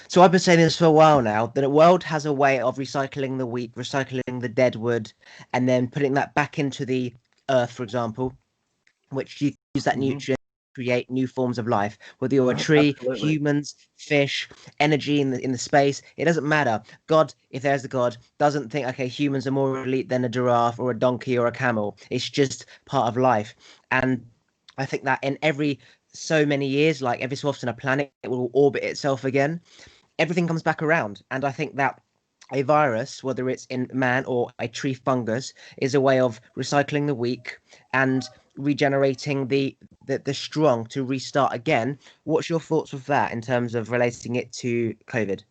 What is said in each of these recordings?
So I've been saying this for a while now, that the world has a way of recycling the weak, recycling the dead wood, and then putting that back into the earth, for example, which you use that Hmm. nutrient to create new forms of life, whether you're a tree, Absolutely. humans, fish, energy in the space. It doesn't matter. God, if there's a God, doesn't think, okay, humans are more elite than a giraffe or a donkey or a camel. It's just part of life. And I think that in every so many years, like every so often, a planet will orbit itself again. Everything comes back around. And I think that a virus, whether it's in man or a tree fungus, is a way of recycling the weak and regenerating the strong to restart again. What's your thoughts with that in terms of relating it to COVID?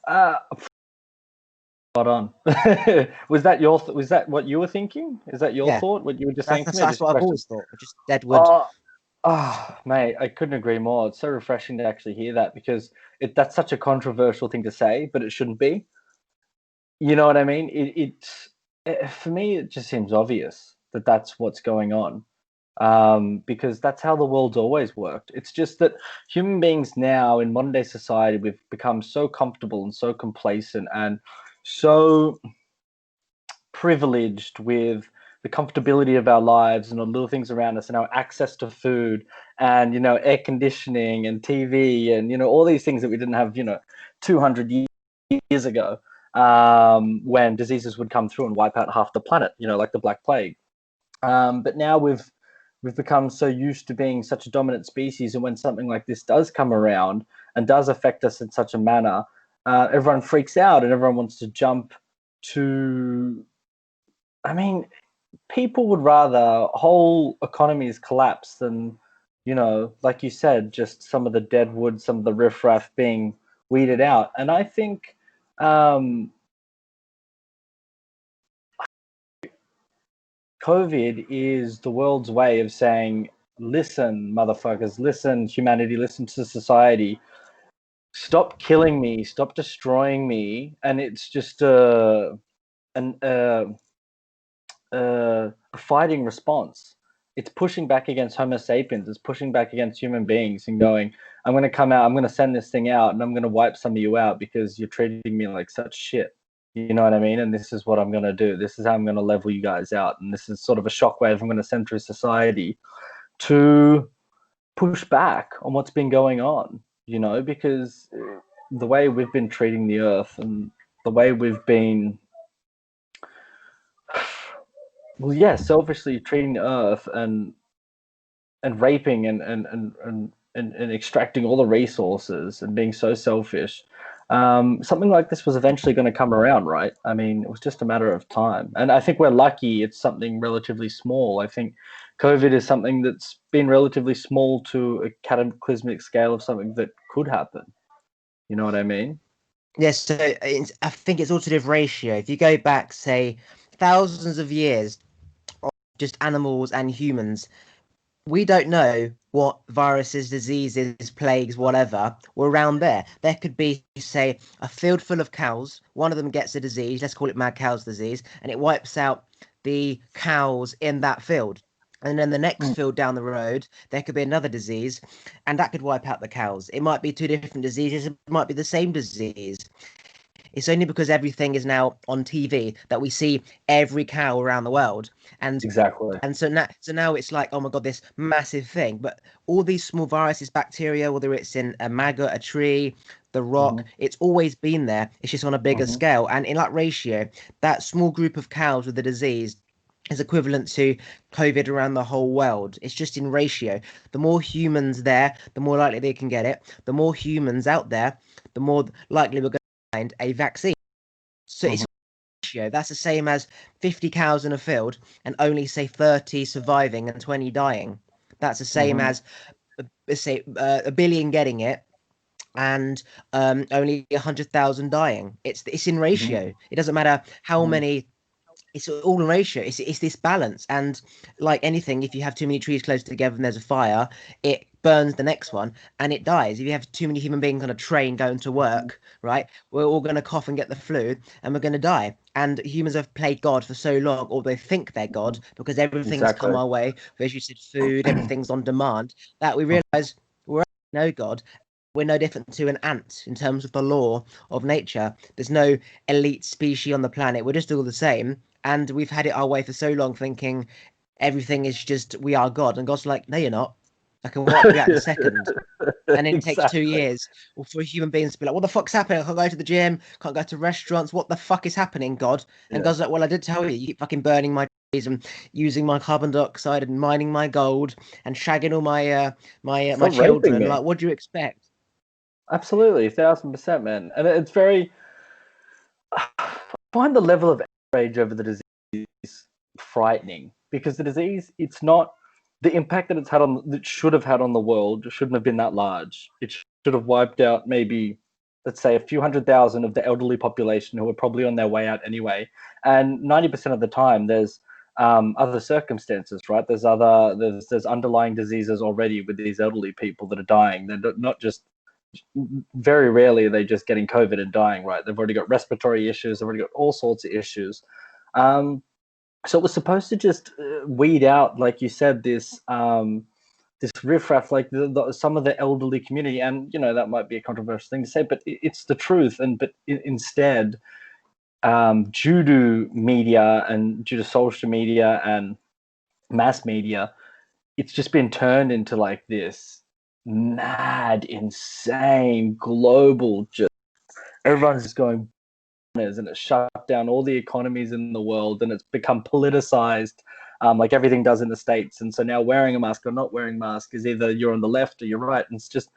Uh, Spot on. Was that what you were thinking? Is that your Yeah, thought? What you were just that's saying to that's, me? Or that's just a what I've question? always thought. Just Deadwood. Oh, mate, I couldn't agree more. It's so refreshing to actually hear that because that's such a controversial thing to say, but it shouldn't be. You know what I mean? For me, it just seems obvious that that's what's going on, because that's how the world's always worked. It's just that human beings now in modern day society, we've become so comfortable and so complacent and so privileged with the comfortability of our lives and the little things around us and our access to food and air conditioning and TV and all these things that we didn't have 200 years ago, when diseases would come through and wipe out half the planet, like the Black Plague. But now we've become so used to being such a dominant species, and when something like this does come around and does affect us in such a manner, everyone freaks out and everyone wants to jump to. I mean, people would rather whole economies collapse than, like you said, just some of the dead wood, some of the riffraff being weeded out. And I think um, COVID is the world's way of saying, listen, motherfuckers, listen, humanity, listen to society. Stop killing me, stop destroying me. And it's just an, a fighting response. It's pushing back against Homo sapiens. It's pushing back against human beings and going, I'm going to come out, I'm going to send this thing out, and I'm going to wipe some of you out because you're treating me like such shit. You know what I mean? And this is what I'm going to do. This is how I'm going to level you guys out. And this is sort of a shockwave I'm going to send through society to push back on what's been going on, because the way we've been treating the earth and the way we've been, well, yeah, selfishly treating the earth and raping and extracting all the resources and being so selfish. Something like this was eventually going to come around, right? I mean, it was just a matter of time. And I think we're lucky it's something relatively small. I think COVID is something that's been relatively small to a cataclysmic scale of something that could happen. You know what I mean? Yes, so I think it's all to do with ratio. If you go back, say, thousands of years of just animals and humans, we don't know what viruses, diseases, plagues, whatever were around there. There could be, say, a field full of cows. One of them gets a disease, let's call it mad cow's disease, and it wipes out the cows in that field. And then the next Mm. field down the road, there could be another disease, and that could wipe out the cows. It might be two different diseases, it might be the same disease. It's only because everything is now on TV that we see every cow around the world. And Exactly. so now it's like, oh my God, this massive thing. But all these small viruses, bacteria, whether it's in a maggot, a tree, the rock, Hmm. it's always been there. It's just on a bigger Hmm. scale. And in that ratio, that small group of cows with the disease is equivalent to COVID around the whole world. It's just in ratio. The more humans there, the more likely they can get it. The more humans out there, the more likely we're going to find a vaccine. So Hmm. it's ratio. That's the same as 50 cows in a field and only say 30 surviving and 20 dying. That's the same Hmm. as say a billion getting it and only 100,000 dying. It's in Hmm. ratio. It doesn't matter how Hmm. many. It's all in ratio. It's this balance, and like anything, if you have too many trees close together and there's a fire, it burns the next one and it dies. If you have too many human beings on a train going to Hmm. work, right, we're all going to cough and get the flu, and we're going to die. And humans have played God for so long, or they think they're God, because everything's come Exactly. our way. As you said, food, everything's on demand. That we realize we're actually no God. we're no different to an ant in terms of the law of nature. There's no elite species on the planet. We're just all the same. And we've had it our way for so long, thinking everything is just we are God. And God's like, no, you're not. I can wipe you out in a second. And then it takes two Exactly. years for human beings to be like, what the fuck's happening? I can't go to the gym, can't go to restaurants. What the fuck is happening, God? And Yeah. God's like, well, I did tell you, you keep fucking burning my trees and using my carbon dioxide and mining my gold and shagging all my Stop raping children. me. Like, what do you expect? Absolutely, 1000%, man. And it's very, I find the level of outrage over the disease frightening because the disease, it's not the impact that it's had on, that should have had on the world, shouldn't have been that large. It should have wiped out maybe, let's say, a few 100,000 of the elderly population who are probably on their way out anyway. And 90% of the time, there's other circumstances, right? There's underlying diseases already with these elderly people that are dying. They're not just, very rarely are they just getting COVID and dying, right? They've already got respiratory issues. They've already got all sorts of issues. Um, so it was supposed to just weed out, like you said, this riffraff, like some of the elderly community, and that might be a controversial thing to say, but it's the truth. And but instead, due to media and due to social media and mass media, it's just been turned into like this mad, insane, global. Just everyone's just going and it's shut down all the economies in the world, and it's become politicized, like everything does in the States. And so now wearing a mask or not wearing a mask is either you're on the left or you're right. And it's just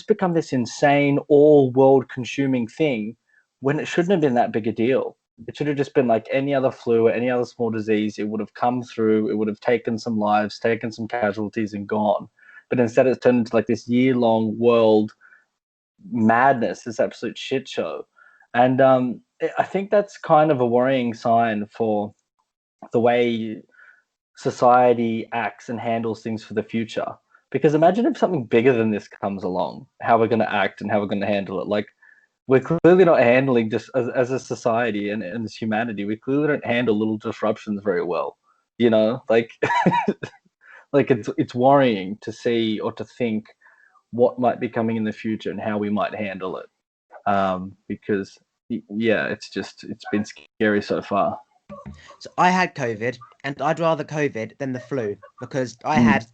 become this insane, all world consuming thing when it shouldn't have been that big a deal. It should have just been like any other flu or any other small disease. It would have come through, it would have taken some lives, taken some casualties, and gone. But instead, it's turned into like this year-long world madness, this absolute shit show. And I think that's kind of a worrying sign for the way society acts and handles things for the future. Because imagine if something bigger than this comes along, how we're going to act and how we're going to handle it. Like, we're clearly not handling, just as a society and as humanity, we clearly don't handle little disruptions very well. Like, like it's worrying to see or to think what might be coming in the future and how we might handle it. Because yeah, it's been scary so far. So I had COVID, and I'd rather COVID than the flu because I Mm, had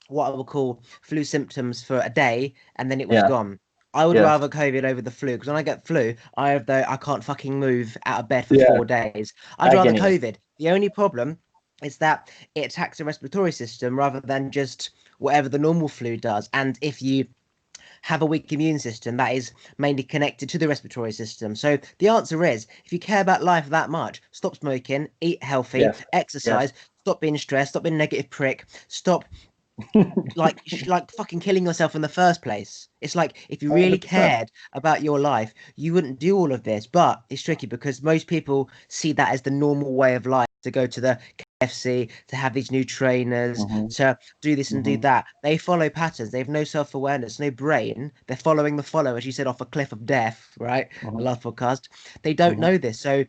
what I would call flu symptoms for a day and then it was yeah, gone. I would yeah, rather COVID over the flu because when I get flu, I can't fucking move out of bed for yeah. 4 days. I'd rather Agony. COVID. The only problem is that it attacks the respiratory system rather than just whatever the normal flu does. And if you have a weak immune system that is mainly connected to the respiratory system. So the answer is if you care about life that much, stop smoking, eat healthy, Yes, yes. exercise, stop being stressed, stop being a negative prick, stop like fucking killing yourself in the first place. It's like if you really 100%. cared about your life, you wouldn't do all of this. But it's tricky because most people see that as the normal way of life to go to the KFC, to have these new trainers, Hmm. to do this and do Hmm. that. They follow patterns. They have no self-awareness, no brain. They're following the follow, as you said, off a cliff of death, right? The Hmm. last podcast. They don't Hmm. know this. So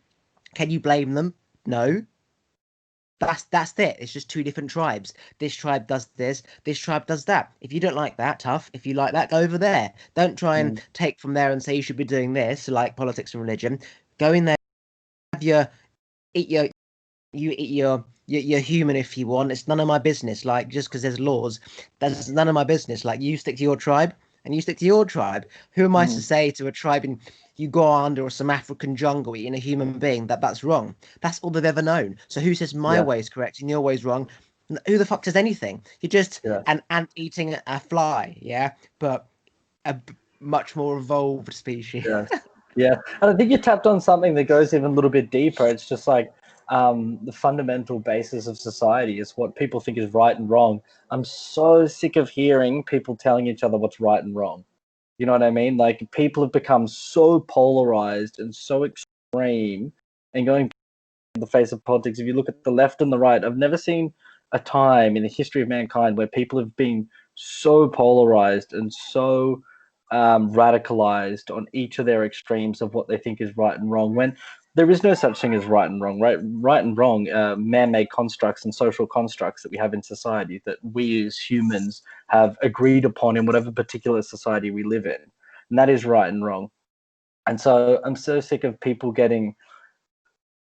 can you blame them? No, that's it. It's just two different tribes. This tribe does this tribe does that. If you don't like that, tough. If you like that, go over there. Don't try and take from there and say you should be doing this, like politics and religion. Go in there, have your eat your you eat your human if you want. It's none of my business. Like just because there's laws, that's none of my business. Like you stick to your tribe and you stick to your tribe. Who am I to Hmm. say to a tribe in you go under some African jungle eating a human being that's wrong? That's all they've ever known. So who says my Yeah, way is correct and your way is wrong? Who the fuck says anything? You're just yeah, an ant eating a fly, yeah, but much more evolved species. yeah, yeah. And I think you tapped on something that goes even a little bit deeper. It's just like the fundamental basis of society is what people think is right and wrong. I'm so sick of hearing people telling each other what's right and wrong. You know what I mean? Like people have become so polarized and so extreme and going in the face of politics. If you look at the left and the right, I've never seen a time in the history of mankind where people have been so polarized and so radicalized on each of their extremes of what they think is right and wrong. When there is no such thing as right and wrong. Right and wrong, man-made constructs and social constructs that we have in society that we as humans have agreed upon in whatever particular society we live in, and that is right and wrong. And so I'm so sick of people getting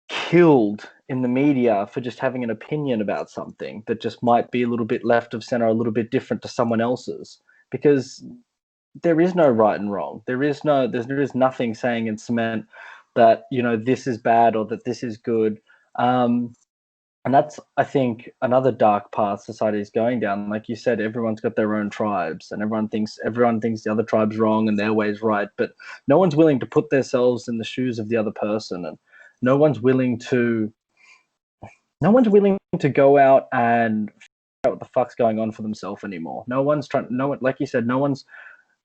killed in the media for just having an opinion about something that just might be a little bit left of center, a little bit different to someone else's, because there is no right and wrong. There is nothing saying in cement that, this is bad or that this is good. And that's, I think, another dark path society is going down. Like you said, everyone's got their own tribes, and everyone thinks the other tribe's wrong and their way's right. But no one's willing to put themselves in the shoes of the other person, and no one's willing to no one's willing to go out and figure out what the fuck's going on for themselves anymore. No one, like you said, no one's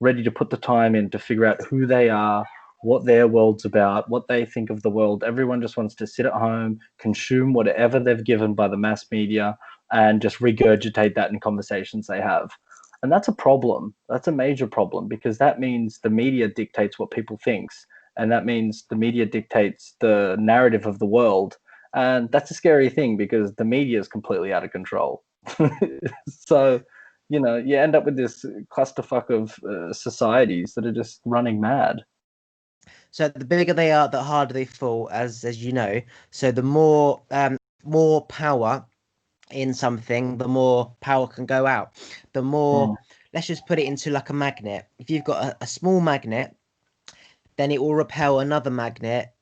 ready to put the time in to figure out who they are, what their world's about, what they think of the world. Everyone just wants to sit at home, consume whatever they've given by the mass media, and just regurgitate that in conversations they have. And that's a problem. That's a major problem, because that means the media dictates what people thinks, and that means the media dictates the narrative of the world. And that's a scary thing, because the media is completely out of control. So, you end up with this clusterfuck of societies that are just running mad. So the bigger they are, the harder they fall, as you know. So the more power in something, the more power can go out. The more, Mm, let's just put it into like a magnet. If you've got a small magnet, then it will repel another magnet,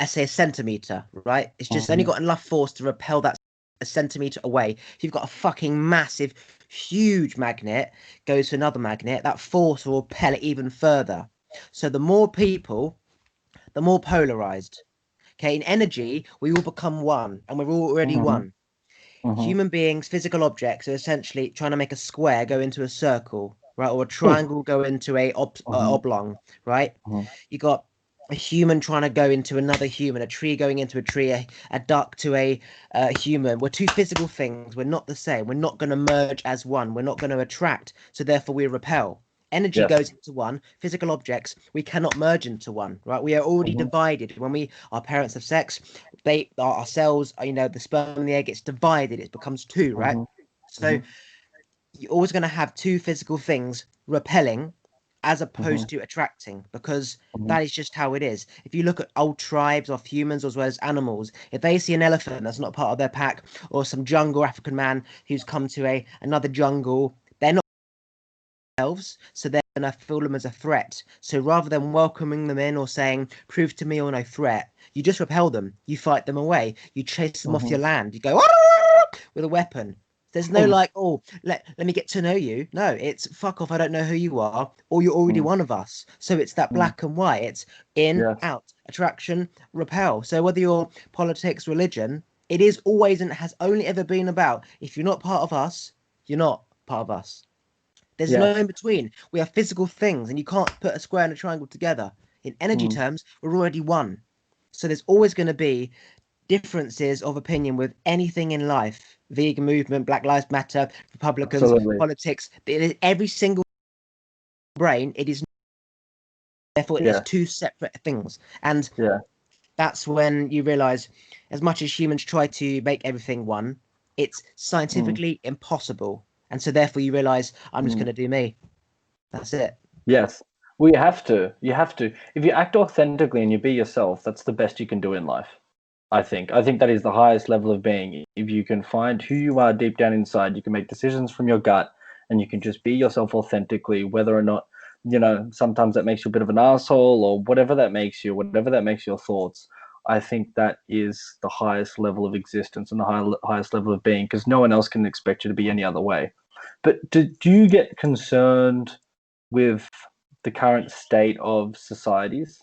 say a centimeter, right? It's just only mhm, got enough force to repel that a centimeter away. If you've got a fucking massive, huge magnet goes to another magnet, that force will repel it even further. So the more people, the more polarized. Okay, in energy, we all become one, and we're already mhm, one. mhm. Human beings, physical objects, are essentially trying to make a square go into a circle, right? Or a triangle go into a Mhm, oblong, right? mhm, You got a human trying to go into another human, a tree going into a tree, a duck to a human. We're two physical things. We're not the same. We're not going to merge as one. We're not going to attract. So therefore, we repel. Energy yes. goes into one. Physical objects we cannot merge into one. Right? We are already Mhm, divided. When our parents have sex, our cells, the sperm and the egg, it's divided. It becomes two. Right? mhm, So mhm, you're always going to have two physical things repelling as mhm, opposed to attracting, because mhm, that is just how it is. If you look at old tribes of humans as well as animals, if they see an elephant that's not part of their pack, or some jungle African man who's come to another jungle, they're not themselves, so they're going to feel them as a threat. So rather than welcoming them in or saying, prove to me you're no threat, you just repel them. You fight them away. You chase them off mhm, your land. You go with a weapon. There's no mhm. like, oh, let me get to know you. No, it's fuck off. I don't know who you are, or you're already Mm, one of us. So it's that mm. black and white. It's in, Yes. out, attraction, repel. So whether you're politics, religion, it is always and has only ever been about if you're not part of us, you're not part of us. There's no Yes. in between. We are physical things, and you can't put a square and a triangle together. In energy Mm, terms, we're already one. So there's always going to be differences of opinion with anything in life. Vegan movement, Black Lives Matter, Republicans, absolutely. politics. Every single brain, it is therefore it is Yeah. two separate things. And Yeah. that's when you realize, as much as humans try to make everything one, it's Mm, scientifically impossible. And so therefore you realize, I'm just going mm. to do me. That's it. Yes. Well, you have to. You have to. If you act authentically and you be yourself, that's the best you can do in life. I think. I think that is the highest level of being. If you can find who you are deep down inside, you can make decisions from your gut, and you can just be yourself authentically, whether or not, sometimes that makes you a bit of an asshole or whatever that makes you, whatever that makes your thoughts. I think that is the highest level of existence and the highest level of being, because no one else can expect you to be any other way. But do you get concerned with the current state of societies?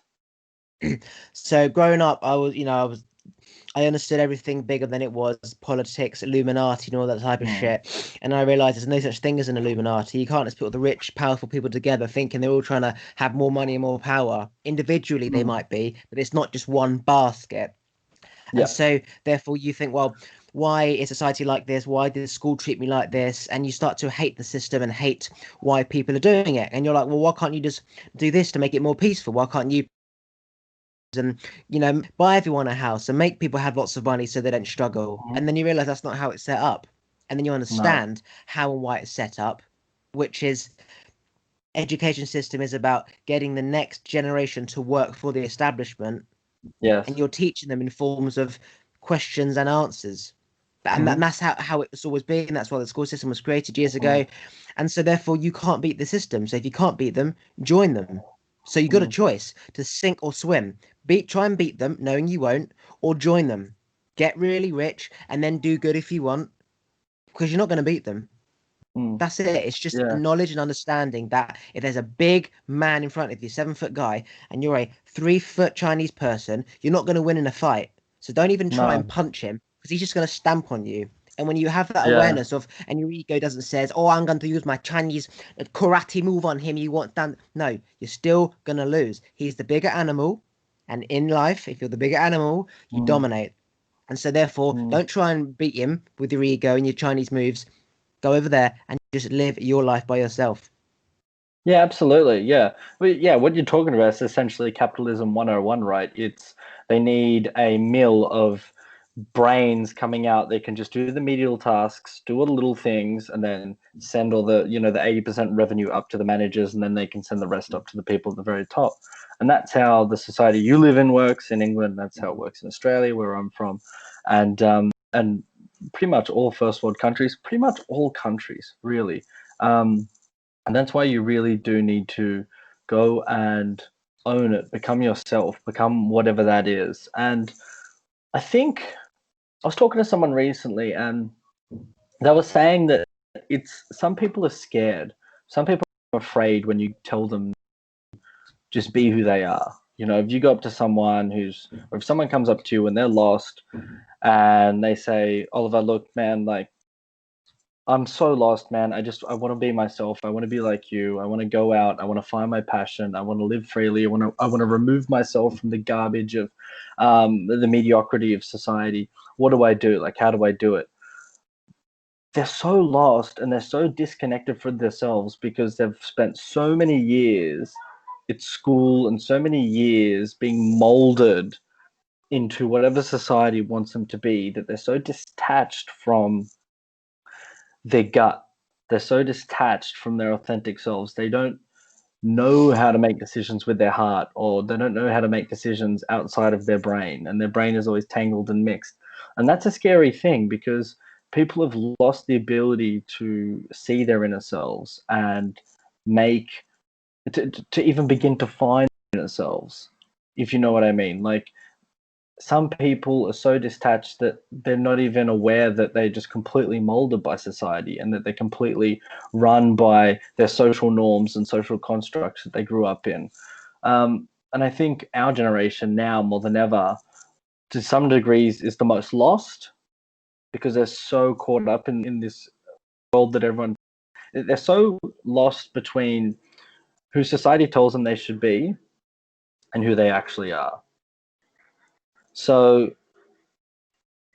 So growing up, I understood everything bigger than it was, politics, Illuminati, and all that type of Mm, shit. And I realized there's no such thing as an Illuminati. You can't just put the rich, powerful people together thinking they're all trying to have more money and more power. Individually, they mm, might be, but it's not just one basket. And yeah. so, therefore, you think, well, why is society like this? Why did the school treat me like this? And you start to hate the system and hate why people are doing it. And you're like, well, why can't you just do this to make it more peaceful? Why can't you and buy everyone a house and make people have lots of money so they don't struggle. Mhm. And then you realize that's not how it's set up. And then you No. understand how and why it's set up, which is education system is about getting the next generation to work for the establishment, and Yes. you're teaching them in forms of questions and answers. And Hmm. that's how it's always been. That's why the school system was created years Hmm. ago. And so therefore you can't beat the system. So if you can't beat them, join them. So you got a choice to sink or swim. Try and beat them, knowing you won't, or join them. Get really rich and then do good if you want, because you're not going to beat them. Mm. That's it. It's just a Yeah. knowledge and understanding that if there's a big man in front of you, 7 foot guy, and you're a 3 foot Chinese person, you're not going to win in a fight. So don't even try and No. punch him because he's just going to stamp on you. And when you have that Yeah. awareness of, and your ego doesn't says, "Oh, I'm going to use my Chinese karate move on him," you want done. No, you're still going to lose. He's the bigger animal, and in life, if you're the bigger animal, you Mm. dominate. And so therefore, Mm. don't try and beat him with your ego and your Chinese moves. Go over there and just live your life by yourself. Yeah, absolutely. Yeah. But yeah, what you're talking about is essentially capitalism 101, right? It's they need a mill of brains coming out. They can just do the medial tasks, do all the little things, and then send all the 80% revenue up to the managers, and then they can send the rest up to the people at the very top. And that's how the society you live in works in England. That's how it works in Australia, where I'm from, and pretty much all first world countries, pretty much all countries, really. And that's why you really do need to go and own it, become yourself, become whatever that is. And I think I was talking to someone recently and they were saying that it's some people are scared. Some people are afraid when you tell them just be who they are. If you go up to someone or if someone comes up to you and they're lost and they say, Oliver, look, man, like, I'm so lost, man. I want to be myself. I want to be like you. I want to go out. I want to find my passion. I want to live freely. I want to remove myself from the garbage of the mediocrity of society. What do I do? Like, how do I do it? They're so lost and they're so disconnected from themselves because they've spent so many years at school and so many years being molded into whatever society wants them to be that they're so detached from their gut. They're so detached from their authentic selves. They don't know how to make decisions with their heart, or they don't know how to make decisions outside of their brain. And their brain is always tangled and mixed. And that's a scary thing because people have lost the ability to see their inner selves and make to even begin to find inner selves, if you know what I mean. Like some people are so detached that they're not even aware that they're just completely molded by society and that they're completely run by their social norms and social constructs that they grew up in. And I think our generation now more than ever, to some degrees, is the most lost because they're so caught up in this world that they're so lost between who society tells them they should be and who they actually are. So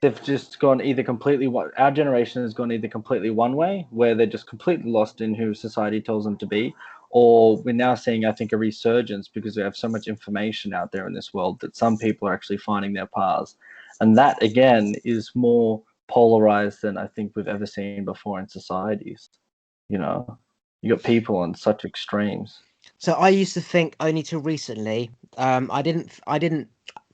they've just gone either completely our generation has gone either completely one way where they're just completely lost in who society tells them to be, or we're now seeing, I think, a resurgence because we have so much information out there in this world that some people are actually finding their paths, and that again is more polarized than I think we've ever seen before in societies. You got people on such extremes. So I used to think only till recently. I didn't.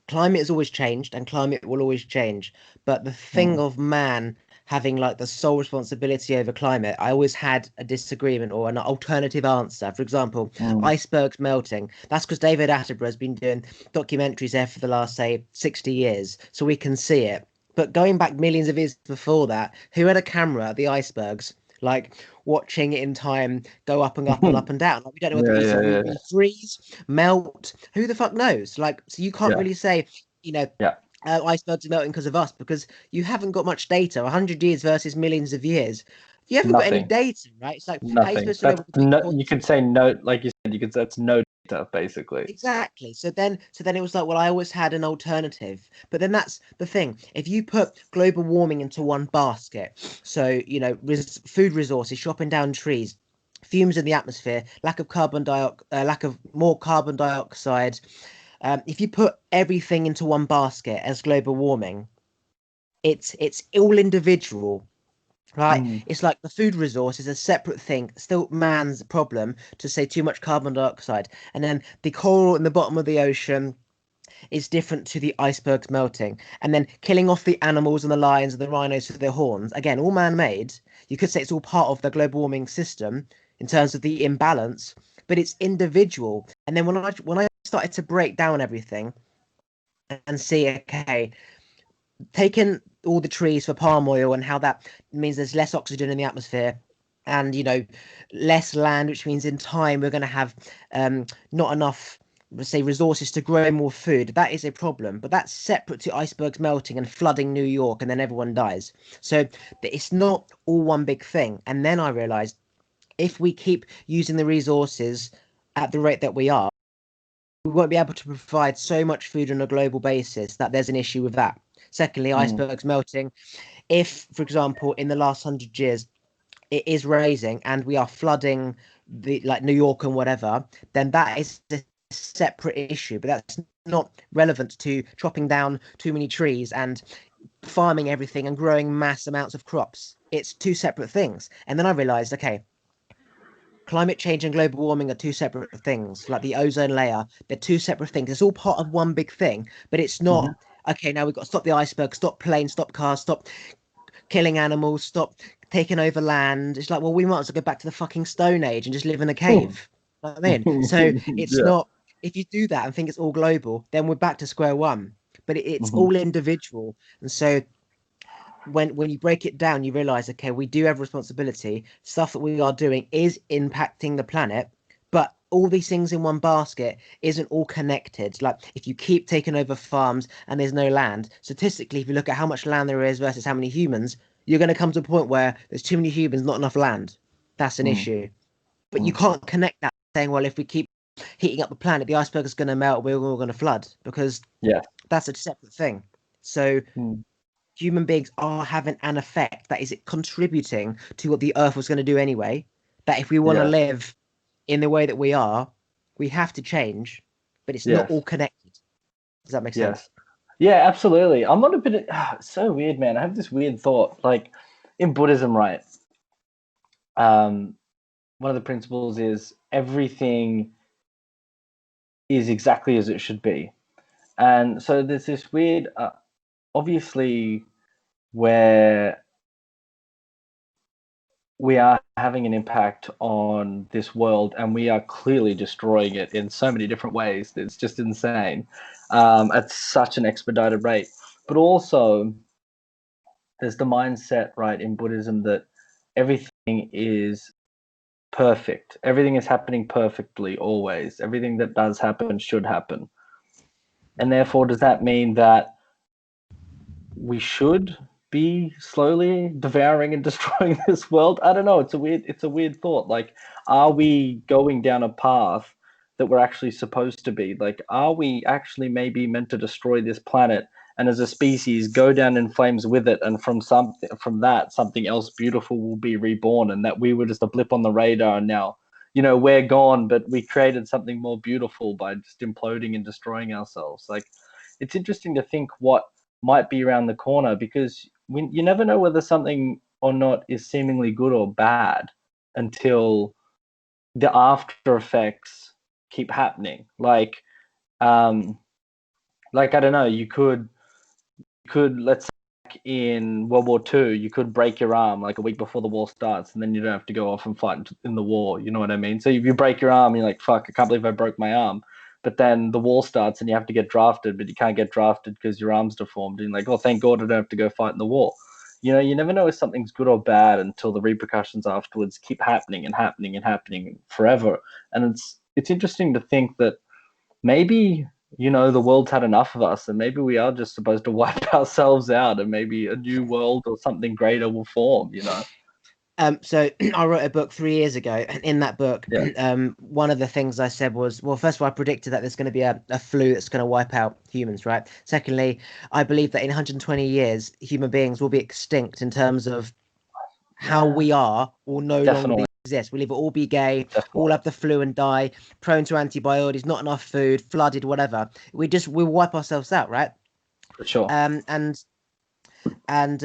Climate has always changed, and climate will always change. But the thing Mm. of man having like the sole responsibility over climate, I always had a disagreement or an alternative answer. For example, Mm. icebergs melting. That's because David Attenborough has been doing documentaries there for the last, say, 60 years, so we can see it. But going back millions of years before that, who had a camera at the icebergs? Like watching it in time go up and up and up and down. Like, we don't know whether Yeah, it's a yeah, yeah, refreeze, melt. Who the fuck knows? Like, so you can't yeah, really say, you know, yeah. icebergs are melting because of us because you haven't got much data. 100 years versus millions of years. You haven't got any Nothing. data, right? It's like, how are you Nothing. supposed to know That's what the no. You quantum? could say no, like you said. That's no data, basically. Exactly. So then it was like, well, I always had an alternative. But then that's the thing. If you put global warming into one basket, so food resources, chopping down trees, fumes in the atmosphere, lack of more carbon dioxide, If you put everything into one basket as global warming, it's all individual. Right, Mm. it's like the food resource is a separate thing, still man's problem to say too much carbon dioxide, and then the coral in the bottom of the ocean is different to the icebergs melting, and then killing off the animals and the lions and the rhinos with their horns. Again, all man-made. You could say it's all part of the global warming system in terms of the imbalance, but it's individual. And then when I started to break down everything and see, okay, taking all the trees for palm oil and how that means there's less oxygen in the atmosphere and less land, which means in time we're going to have not enough, let's say, resources to grow more food. That is a problem, but that's separate to icebergs melting and flooding New York and then everyone dies. So it's not all one big thing. And then I realized if we keep using the resources at the rate that we are, we won't be able to provide so much food on a global basis that there's an issue with that. Secondly, Mm. icebergs melting. If, for example, in the last 100 years it is raising and we are flooding the like New York and whatever, then that is a separate issue. But that's not relevant to chopping down too many trees and farming everything and growing mass amounts of crops. It's two separate things. And then I realized, okay, climate change and global warming are two separate things. Like the ozone layer, they're two separate things. It's all part of one big thing, but it's not. Hmm. Okay, now we've got to stop the iceberg, stop planes, stop cars, stop killing animals, stop taking over land. It's like, well, we might as well go back to the fucking Stone Age and just live in a cave. You know what I mean? So it's Yeah. not, if you do that and think it's all global, then we're back to square one. But it's Hmm. all individual. And so when you break it down, you realize, okay, we do have responsibility. Stuff that we are doing is impacting the planet, but all these things in one basket isn't all connected. Like if you keep taking over farms and there's no land, statistically, if you look at how much land there is versus how many humans, you're going to come to a point where there's too many humans, not enough land. That's an Mm. issue. But you Mm. can't connect that saying, well, if we keep heating up the planet, the iceberg is going to melt, we're all going to flood, because Yeah. that's a separate thing. So Mm. human beings are having an effect that is contributing to what the earth was going to do anyway. That if we want to Yeah. live in the way that we are, we have to change, but it's not all Yes. connected. Does that make sense? Yes. Yeah, absolutely. I'm not a bit. It's so weird, man. I have this weird thought. Like in Buddhism, right? Um, one of the principles is everything is exactly as it should be, and so there's this weird. Obviously, where we are having an impact on this world, and we are clearly destroying it in so many different ways. It's just insane at such an expedited rate. But also, there's the mindset, right, in Buddhism that everything is perfect. Everything is happening perfectly always. Everything that does happen should happen. And therefore, does that mean that we should be slowly devouring and destroying this world? I don't know. It's a weird thought. Like, are we going down a path that we're actually supposed to be? Like, are we actually maybe meant to destroy this planet and as a species go down in flames with it, and from that something else beautiful will be reborn, and that we were just a blip on the radar, and now we're gone, but we created something more beautiful by just imploding and destroying ourselves. Like, it's interesting to think what might be around the corner, because you never know whether something or not is seemingly good or bad until the after effects keep happening. Um, like I don't know, you could let's say like in World War II, you could break your arm like a week before the war starts, and then you don't have to go off and fight in the war. You know what I mean? So if you break your arm, you're like, fuck, I can't believe I broke my arm. But then the war starts and you have to get drafted, but you can't get drafted because your arm's deformed. And you're like, oh, thank God I don't have to go fight in the war. You never know if something's good or bad until the repercussions afterwards keep happening and happening and happening forever. And it's interesting to think that maybe the world's had enough of us, and maybe we are just supposed to wipe ourselves out, and maybe a new world or something greater will form. So I wrote a book 3 years ago, and in that book, Yeah. one of the things I said was, well, first of all, I predicted that there's going to be a flu that's going to wipe out humans, right? Secondly, I believe that in 120 years, human beings will be extinct in terms of how Yeah, we are will no longer be definitely. exist. We'll either all be gay, all Definitely. have the flu and die, prone to antibiotics, not enough food, flooded, whatever. We'll wipe ourselves out, right? For sure. Um, and and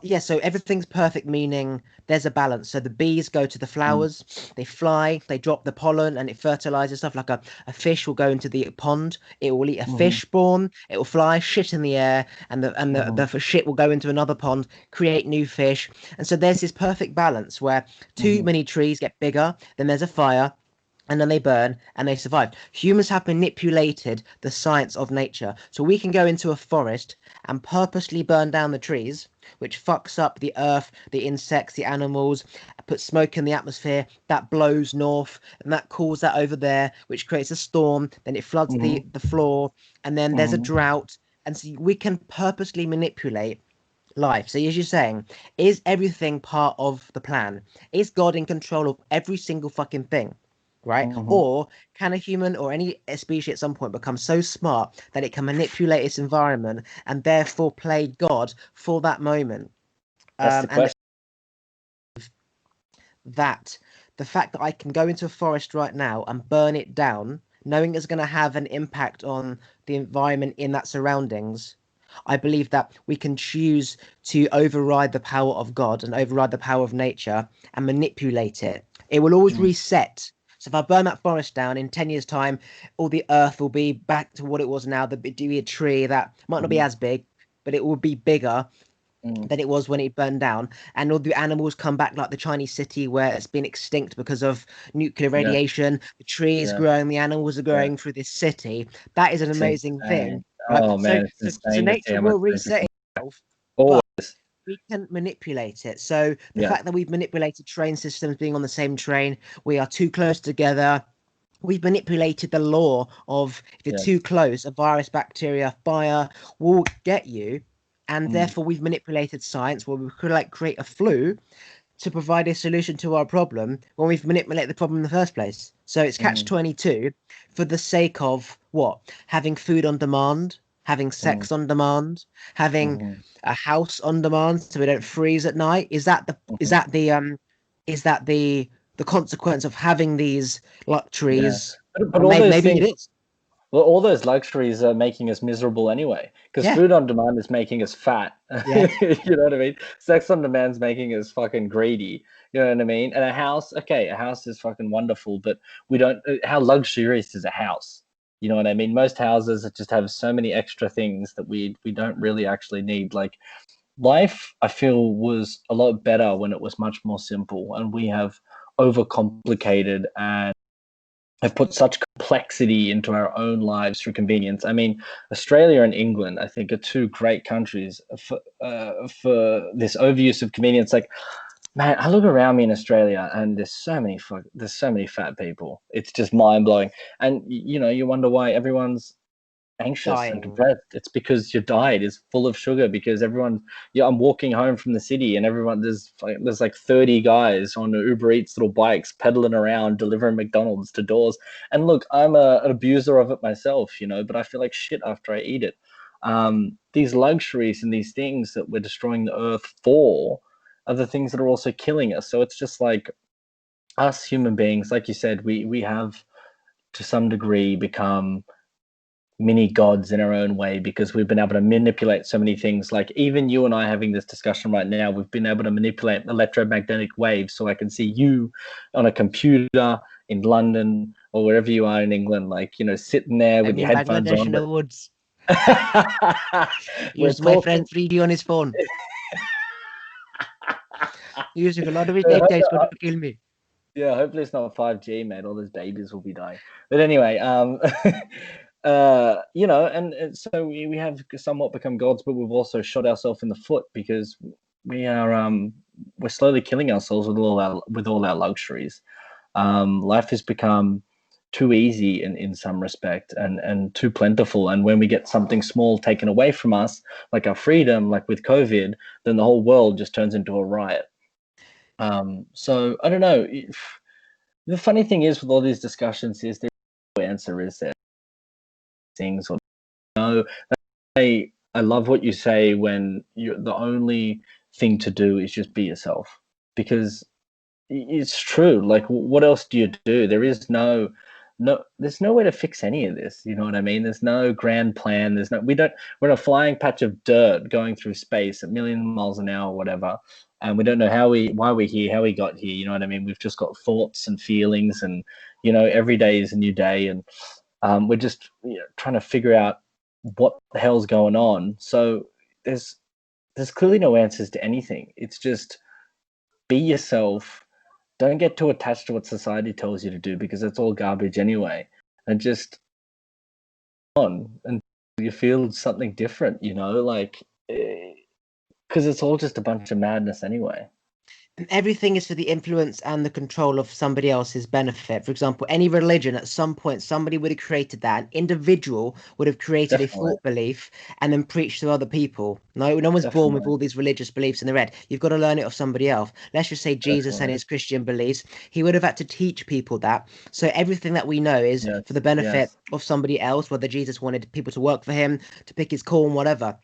yeah, so everything's perfect, meaning there's a balance. So the bees go to the Mm, flowers, they fly, they drop the pollen, and it fertilizes stuff. Like a fish will go into the pond, it will eat a mhm, fish spawn, it will fly, shit in the air, and mhm, the shit will go into another pond, create new fish. And so there's this perfect balance where too mhm, many trees get bigger, then there's a fire, and then they burn and they survive. Humans have manipulated the science of nature. So we can go into a forest and purposely burn down the trees, which fucks up the earth, the insects, the animals, put smoke in the atmosphere, that blows north, and that cools that over there, which creates a storm, then it floods mhm, the floor, and then there's a mhm. drought. And so we can purposely manipulate life. So as you're saying, is everything part of the plan? Is God in control of every single fucking thing? Right? Mhm. Or can a human or any species at some point become so smart that it can manipulate its environment and therefore play God for that moment? That's the And question. that the fact that I can go into a forest right now and burn it down, knowing it's going to have an impact on the environment in that surroundings, I believe that we can choose to override the power of God and override the power of nature and manipulate it. It will always Mm, reset. So if I burn that forest down in 10 years' time, all the earth will be back to what it was now. There'll be a tree that might not be mhm, as big, but it will be bigger mm. than it was when it burned down. And all the animals come back, like the Chinese city where it's been extinct because of nuclear Yes, radiation. The trees yes, growing, the animals are yes. growing through this city. That is an It's amazing insane. thing, right? Oh So, man, it's so insane to see nature how much will nature can reset itself, but always. we can manipulate it. So the Yes, fact that we've manipulated train systems being on the same train, we are too close together. We've manipulated the law of if you're yes. too close, a virus, bacteria, fire will get you. And Mm, therefore, we've manipulated science where we could like create a flu to provide a solution to our problem when we've manipulated the problem in the first place. So it's catch mm, 22 for the sake of what? Having food on demand, having mm, sex on demand, having mhm, a house on demand so we don't freeze at night. mhm. Is that the consequence of having these Yeah, luxuries? but Or all those maybe things, it is. well, all those luxuries are making us miserable anyway. Because Yeah. food on demand is making us fat. Yeah. You know what I mean? Sex on demand's making us fucking greedy. You know what I mean? And a house, okay, a house is fucking wonderful, but we don't. How luxurious is a house? You know what I mean? Most houses just have so many extra things that we don't really actually need. Like life, I feel, was a lot better when it was much more simple, and we have overcomplicated and have put such complexity into our own lives through convenience. I mean, Australia and England, I think, are two great countries for this overuse of convenience. Like, man, I look around me in Australia, and there's so many fat people. It's just mind blowing, and you know, you wonder why everyone's anxious and Dying. depressed. It's because your diet is full of sugar. Because everyone, yeah, I'm walking home from the city, and everyone there's like 30 guys on Uber Eats little bikes pedaling around delivering McDonald's to doors. And look, I'm an abuser of it myself, you know, but I feel like shit after I eat it. These luxuries and these things that we're destroying the earth for are the things that are also killing us. So it's just like us human beings, like you said, we have to some degree become mini gods in our own way because we've been able to manipulate so many things. Like even you and I having this discussion right now, we've been able to manipulate electromagnetic waves so I can see you on a computer in London or wherever you are in England, like, you know, sitting there with I'm your in headphones Bangladesh on. in the woods. We're Use my friend talking. 3D on his phone. Using a lot of his data is going to kill me. Yeah, hopefully it's not 5G, mate. All those babies will be dying. But anyway, you know, and so we have somewhat become gods, but we've also shot ourselves in the foot because we are we're slowly killing ourselves with all our luxuries. Life has become too easy in some respect and too plentiful. And when we get something small taken away from us, like our freedom, like with COVID, then the whole world just turns into a riot. So I don't know. The funny thing is with all these discussions is there no answer, is there? Things or no. I love what you say when you the only thing to do is just be yourself because it's true. Like, what else do you do? There is there's no way to fix any of this. You know what I mean? There's no grand plan. We're in a flying patch of dirt going through space at million miles an hour, whatever. And we don't know why we're here, how we got here. You know what I mean? We've just got thoughts and feelings, and every day is a new day, and we're just trying to figure out what the hell's going on. So there's clearly no answers to anything. It's just be yourself. Don't get too attached to what society tells you to do, because it's all garbage anyway. And just on and you feel something different, like because it's all just a bunch of madness anyway. Everything is for the influence and the control of somebody else's benefit. For example, any religion, at some point, somebody would have created that. An individual would have created a Definitely, thought belief and then preached to other people. No one's born with definitely, all these religious beliefs in their head. You've got to learn it off somebody else. Let's just say Jesus and definitely. his Christian beliefs. He would have had to teach people that. So everything that we know is Yes, for the benefit yes. of somebody else, whether Jesus wanted people to work for him, to pick his corn, whatever.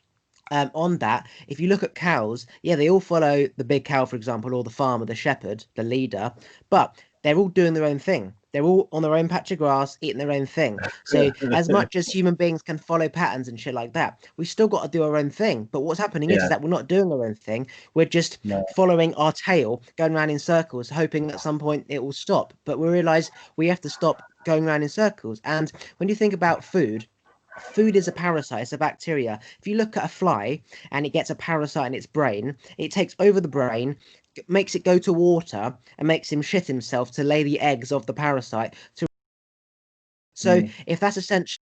On that, if you look at cows, yeah, they all follow the big cow, for example, or the farmer, the shepherd, the leader, but they're all doing their own thing. They're all on their own patch of grass, eating their own thing. So, as much as human beings can follow patterns and shit like that, we still got to do our own thing. But what's happening is Yeah, that we're not doing our own thing. We're just no. following our tail, going around in circles, hoping at some point it will stop. But we realize we have to stop going around in circles. And when you think about food is a parasite, it's a bacteria. If you look at a fly and it gets a parasite in its brain, it takes over the brain, makes it go to water, and makes him shit himself to lay the eggs of the parasite. So Mm, if that's essentially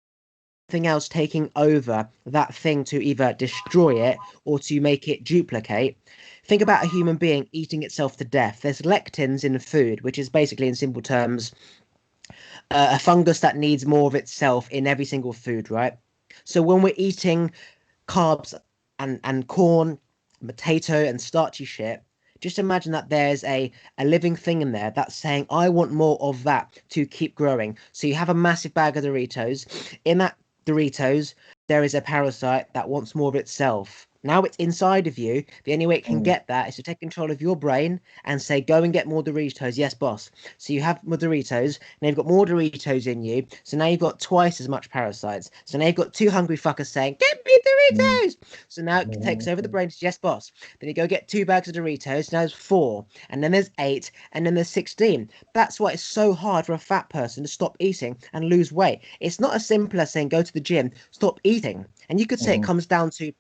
something else taking over that thing to either destroy it or to make it duplicate, think about a human being eating itself to death. There's lectins in food, which is basically, in simple terms, a fungus that needs more of itself in every single food, right? So when we're eating carbs and corn, potato and starchy shit, just imagine that there's a living thing in there that's saying, I want more of that to keep growing. So you have a massive bag of Doritos. In that Doritos, there is a parasite that wants more of itself. Now it's inside of you. The only way it can mm, get that is to take control of your brain and say, go and get more Doritos. Yes, boss. So you have more Doritos, and you've got more Doritos in you. So now you've got twice as much parasites. So now you've got two hungry fuckers saying, get me mm, Doritos. So now it takes over the mm, brain. Says, yes, boss. Then you go get two bags of Doritos. Now there's four. And then there's eight. And then there's 16. That's why it's so hard for a fat person to stop eating and lose weight. It's not as simple as saying, go to the gym, stop eating. And you could say it mm, comes down to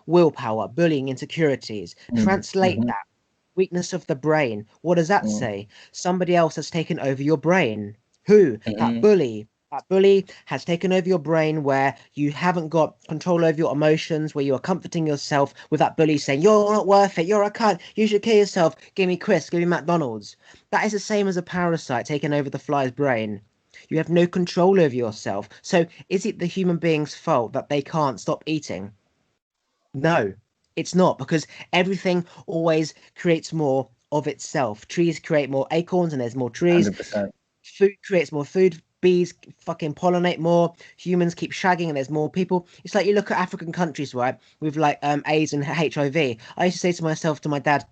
willpower, bullying, insecurities. mm, Translate mm, that. Weakness of the brain. What does that mm, say? Somebody else has taken over your brain. Who? That mm, bully. That bully has taken over your brain where you haven't got control over your emotions, where you are comforting yourself with that bully saying, you're not worth it, you're a cunt, you should kill yourself, give me Chris, give me McDonald's. That is the same as a parasite taking over the fly's brain. You have no control over yourself. So is it the human being's fault that they can't stop eating? No, it's not, because everything always creates more of itself. Trees create more acorns and there's more trees. 100%. Food creates more food. Bees fucking pollinate more. Humans keep shagging and there's more people. It's like you look at African countries, right, with like AIDS and HIV. I used to say to myself, to my dad,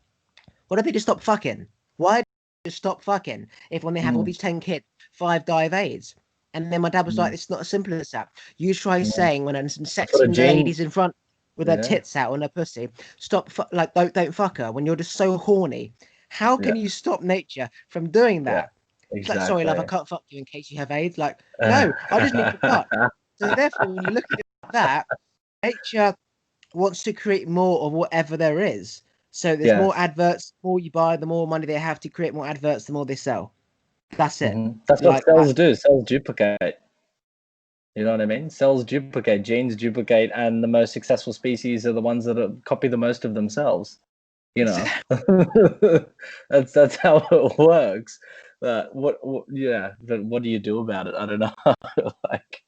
why don't they just stop fucking? Why don't they just stop fucking if when they have all Mm, these 10 kids, five die of AIDS? And then my dad was like, mm, it's not as simple as that. You try mm. saying when I'm That's what a sexing the gene. ladies in front with her Yeah, tits out on her pussy, stop, like, don't fuck her when you're just so horny. How yeah, can you stop nature from doing yeah. that? It's like, sorry, love, I Exactly. can't fuck you in case you have AIDS. Like, no, I just need to fuck. So therefore, when you look at it like that, nature wants to create more of whatever there is. So there's more Yes. adverts, the more you buy, the more money they have to create more adverts, the more they sell. That's it. That's what Like cells that's do. Cells duplicate. You know what I mean? Cells duplicate, genes duplicate, and the most successful species are the ones that copy the most of themselves. You know, that's how it works. But yeah, but what do you do about it? I don't know. Like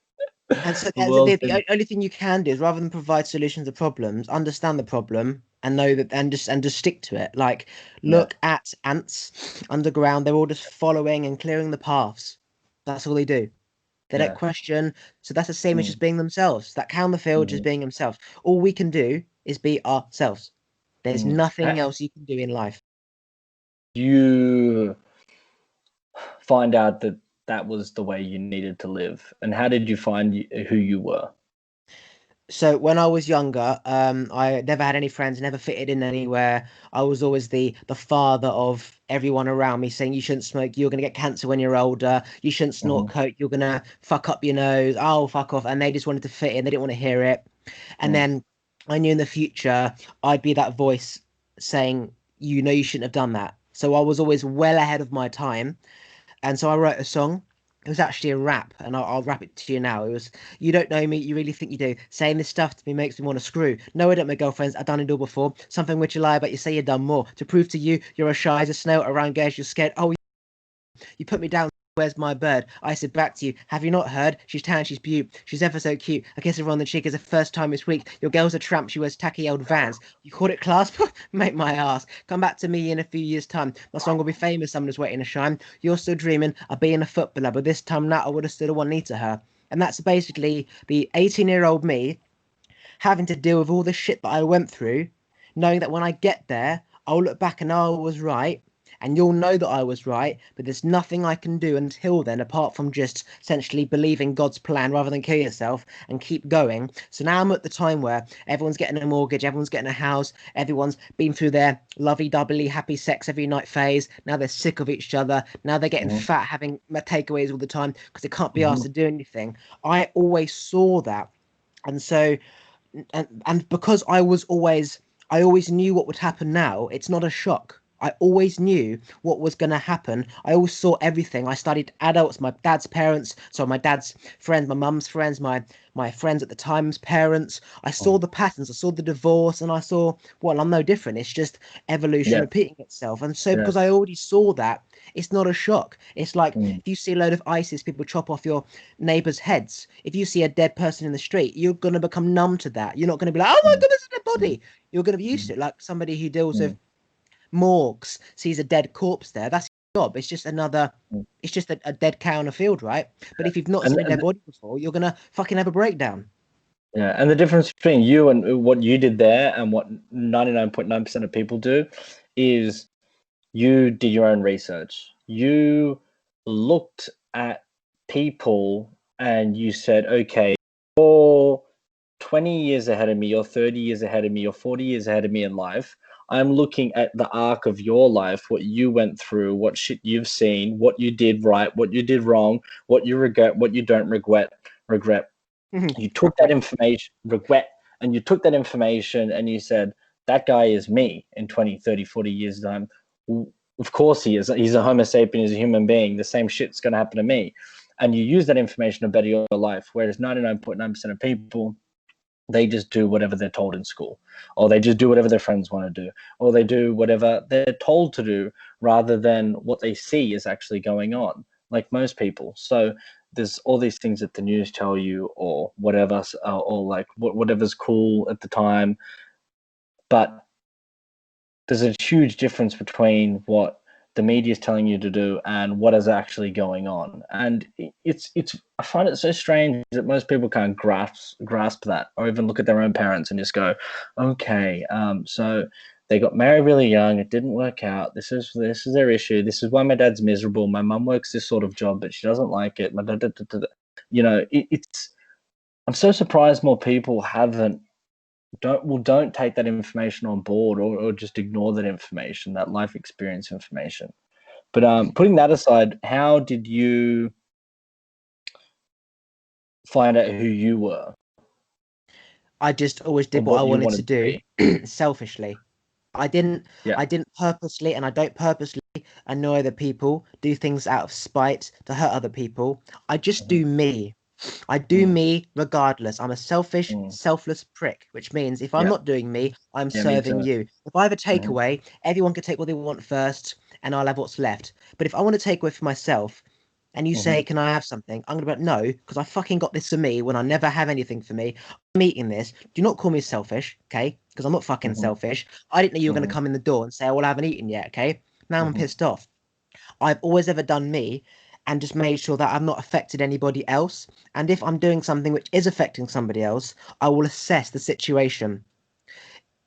and so the world's the been, only thing you can do is rather than provide solutions to problems, understand the problem and know that and just stick to it. Like yeah, look at ants underground, they're all just following and clearing the paths. That's all they do. They don't yeah, question. So that's the same as mm, just being themselves. That cow in the field just mm, being themselves. All we can do is be ourselves. There's mm. nothing else you can do in life. you find out that that was the way you needed to live? And how did you find who you were? So when I was younger, I never had any friends, never fitted in anywhere. I was always the father of everyone around me, saying you shouldn't smoke, you're gonna get cancer when you're older, you shouldn't snort Mhm, coke, you're gonna fuck up your nose, oh fuck off. And they just wanted to fit in, they didn't want to hear it. And mm, then I knew in the future I'd be that voice saying, you know, you shouldn't have done that. So I was always well ahead of my time. And so I wrote a song. It was actually a rap, and I'll rap it to you now. It was, you don't know me, you really think you do. Saying this stuff to me makes me want to screw. No, I don't, my girlfriends, I've done it all before. Something which you lie about, you say you've done more. To prove to you, you're as shy as a snail around girls, you're scared. Oh, you put me down. Where's my bird? I said back to you. Have you not heard? She's tan, she's beaut. She's ever so cute. I kiss her on the cheek as the first time this week. Your girl's a tramp. She wears tacky old Vans. You called it class? Make my ass. Come back to me in a few years' time. My song will be famous. Someone's waiting to shine. You're still dreaming of being a footballer, but this time now I would have stood a one knee to her. And that's basically the 18-year-old me having to deal with all the shit that I went through, knowing that when I get there, I'll look back and know I was right, and you'll know that I was right, but there's nothing I can do until then apart from just essentially believing God's plan rather than kill yourself and keep going. So now I'm at the time where everyone's getting a mortgage, everyone's getting a house, everyone's been through their lovey-dovey happy sex every night phase. Now they're sick of each other. Now they're getting mhm, fat, having takeaways all the time because they can't be asked mhm. to do anything. I always saw that. And so and because I always knew what would happen now, it's not a shock. I always knew what was going to happen. I always saw everything. I studied adults, my dad's parents, so my dad's friends, my mum's friends, my friends at the time's parents. I saw Mm. the patterns, I saw the divorce, and I saw, well, I'm no different. It's just evolution Yeah, repeating itself. And so yeah. because I already saw that, it's not a shock. It's like Mm, if you see a load of ISIS people chop off your neighbors' heads, if you see a dead person in the street, you're going to become numb to that. You're not going to be like, oh my mm, goodness, it's a dead mm, body. You're going to be used mm, to it. Like somebody who deals with mm, morgues sees a dead corpse there. That's your job. It's just another, mm. it's just a dead cow in a field, right? But if you've not And, seen a dead and body before, you're going to fucking have a breakdown. yeah, and the difference between you and what you did there and what 99.9% of people do is you did your own research. You looked at people and you said, okay, you're 20 years ahead of me, you're 30 years ahead of me, you're 40 years ahead of me in life. I'm looking at the arc of your life, what you went through, what shit you've seen, what you did right, what you did wrong, what you regret, what you don't regret. You took that Regret. information, regret, and you took that information and you said, that guy is me in 20, 30, 40 years' time. Of course he is. He's a Homo sapien, he's a human being. The same shit's going to happen to me. And you use that information to better your life. Whereas 99.9% of people, they just do whatever they're told in school, or they just do whatever their friends want to do, or they do whatever they're told to do rather than what they see is actually going on, like most people. So there's all these things that the news tell you, or whatever, or like whatever's cool at the time. But there's a huge difference between what the media is telling you to do and what is actually going on. And it's I find it so strange that most people can't grasp that, or even look at their own parents and just go, okay, so they got married really young, it didn't work out. This is their issue. This is why my dad's miserable. My mum works this sort of job, but she doesn't like it. It's. I'm so surprised more people haven't don't take that information on board, or just ignore that information, that life experience information. But putting that aside, how did you find out who you were I just always or did what I what you wanted to wanted to do be? selfishly. I didn't Yeah. I didn't purposely and I don't purposely annoy other people, do things out of spite to hurt other people. I just Mhm. do me. I do Mm, me regardless. I'm a selfish, mm. selfless prick, which means if I'm Yeah. not doing me, I'm Yeah, me serving too. you. If I have a Mhm. takeaway, everyone can take what they want first and I'll have what's left. But if I want to take away for myself and you Mhm. say, can I have something? I'm gonna be like, no, because I fucking got this for me when I never have anything for me. I'm eating this. Do not call me selfish, okay? Because I'm not fucking Mhm. selfish. I didn't know you were gonna Mhm. come in the door and say, oh, well, I haven't eaten yet, okay? Now I'm Mhm. pissed off. I've always ever done me and just made sure that I've not affected anybody else. And if I'm doing something which is affecting somebody else, I will assess the situation.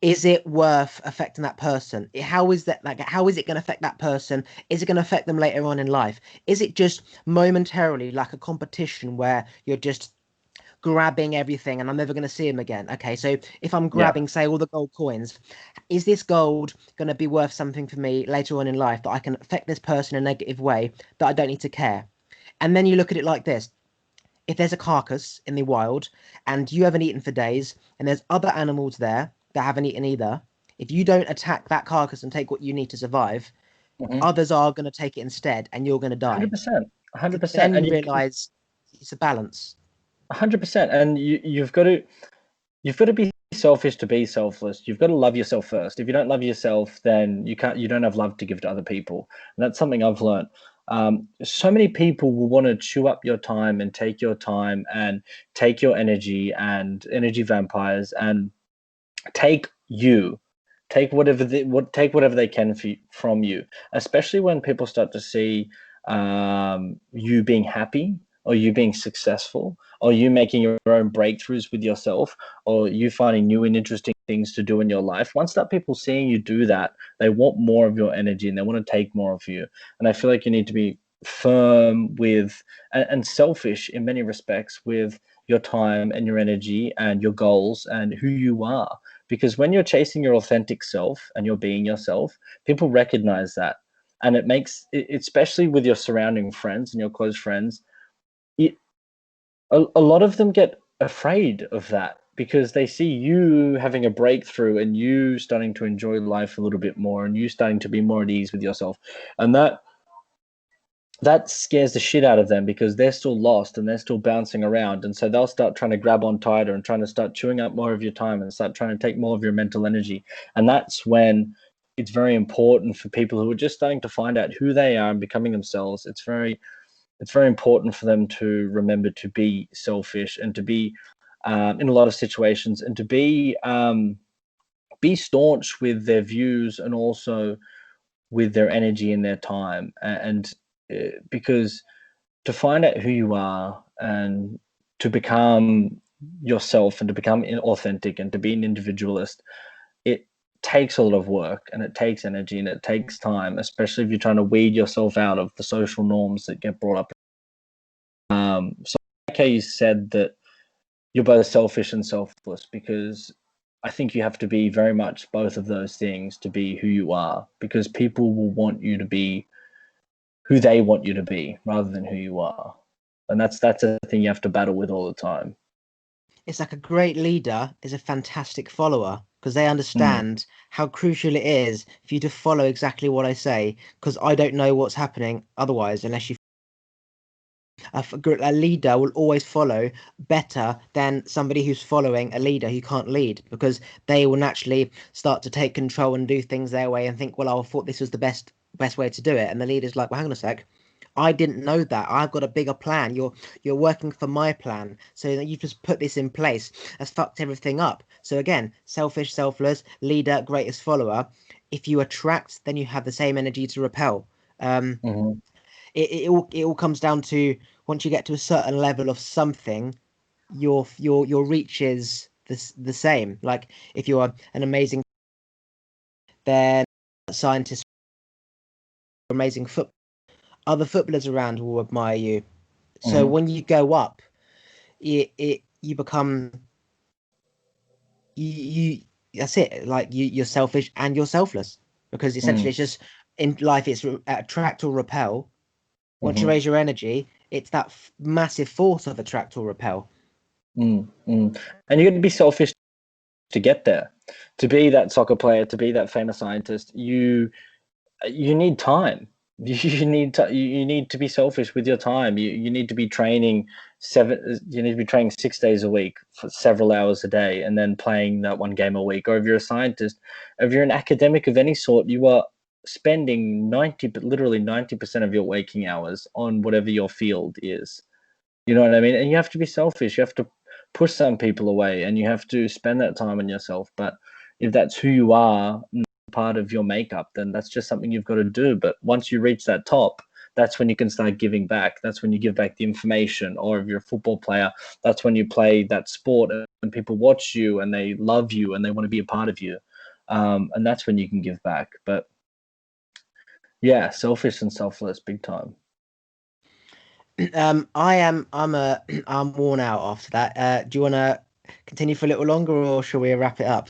is it worth affecting that person? How is that, like, how is it going to affect that person? Is it going to affect them later on in life? Is it just momentarily like a competition where you're just grabbing everything and I'm never going to see him again? Okay, so if I'm Yeah. grabbing, say, all the gold coins, is this gold going to be worth something for me later on in life that I can affect this person in a negative way that I don't need to care? And then you look at it like this. If there's a carcass in the wild and you haven't eaten for days and there's other animals there that haven't eaten either, if you don't attack that carcass and take what you need to survive, Mm-hmm. others are going to take it instead and you're going to die. 100%. So 100%. then And you you've realize it's a balance. 100%. And you've got to be selfish to be selfless. You've got to love yourself first. If you don't love yourself, then you don't have love to give to other people. And that's something I've learned. So many people will want to chew up your time and take your time and take your energy and energy vampires and take you, take whatever they can from you, especially when people start to see you being happy or you being successful or you making your own breakthroughs with yourself or you finding new and interesting things to do in your life. Once that people seeing you do that, they want more of your energy and they want to take more of you. And I feel like you need to be firm with and selfish in many respects with your time and your energy and your goals and who you are, because when you're chasing your authentic self and you're being yourself, people recognize that. And it makes especially with your surrounding friends and your close friends, it, a lot of them get afraid of that because they see you having a breakthrough and you starting to enjoy life a little bit more and you starting to be more at ease with yourself. And that scares the shit out of them because they're still lost and they're still bouncing around. And so they'll start trying to grab on tighter and trying to start chewing up more of your time and start trying to take more of your mental energy. And that's when it's very important for people who are just starting to find out who they are and becoming themselves. It's very important for them to remember to be selfish and to be in a lot of situations and to be staunch with their views and also with their energy and their time. And because to find out who you are and to become yourself and to become authentic and to be an individualist, it takes a lot of work and it takes energy and it takes time, especially if you're trying to weed yourself out of the social norms that get brought up. So like how you said that you're both selfish and selfless, because I think you have to be very much both of those things to be who you are, because people will want you to be who they want you to be rather than who you are. And that's a thing you have to battle with all the time. It's like a great leader is a fantastic follower because they Mm, understand how crucial it is for you to follow exactly what I say because I don't know what's happening otherwise unless you a leader will always follow better than somebody who's following a leader who can't lead because they will naturally start to take control and do things their way and think, well, I thought this was the best way to do it. And the leader's like, well, hang on a sec. I didn't know that. I've got a bigger plan. You're working for my plan. So that you just put this in place has fucked everything up. So again, selfish, selfless, leader, greatest follower. If you attract, then you have the same energy to repel. Um, mhm, it all comes down to once you get to a certain level of something, your reach is the same. Like if you are an amazing, then scientist, amazing foot, other footballers around will admire you. So mhm, when you go up, it you become you that's it. Like you're selfish and you're selfless because essentially mm, it's just in life it's attract or repel. Once you mhm, raise your energy, it's that massive force of attract or repel. mm. And you're going to be selfish to get there. To be that soccer player, to be that famous scientist, you need time. You need to be selfish with your time. You need to be training you need to be training 6 days a week for several hours a day and then playing that one game a week. Or if you're a scientist, if you're an academic of any sort, you are spending literally 90% of your waking hours on whatever your field is. You know what I mean? And you have to be selfish. You have to push some people away and you have to spend that time on yourself. But if that's who you are, part of your makeup, then that's just something you've got to do. But once you reach that top, that's when you can start giving back. That's when you give back the information. Or if you're a football player, that's when you play that sport and people watch you and they love you and they want to be a part of you. And that's when you can give back. But yeah, selfish and selfless, big time. I'm worn out after that. Do you want to continue for a little longer, or shall we wrap it up?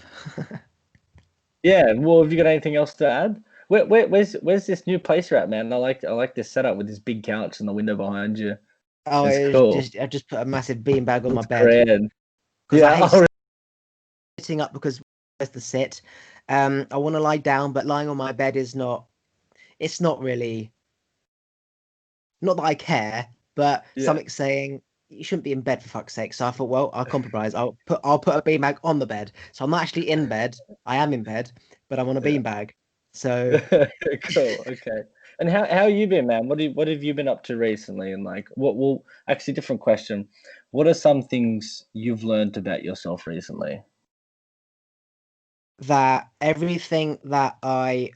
Yeah. Well, have you got anything else to add? Where's this new place you're at, man? I like this setup with this big couch and the window behind you. Oh, It's it was cool. just I just put a massive beanbag on my It's bed grand. because I Yeah. hate sitting up because there's the sit. I want to lie down, but lying on my bed is not. It's not really. Not that I care, but Yeah. something's saying you shouldn't be in bed for fuck's sake. So I thought, well, I'll compromise. I'll put a beanbag on the bed. So I'm not actually in bed. I am in bed, but I'm on a Yeah. beanbag. So Cool. Okay. And how you been, man? What have you been up to recently? And like, what? Well, actually, different question. What are some things you've learned about yourself recently? that everything that I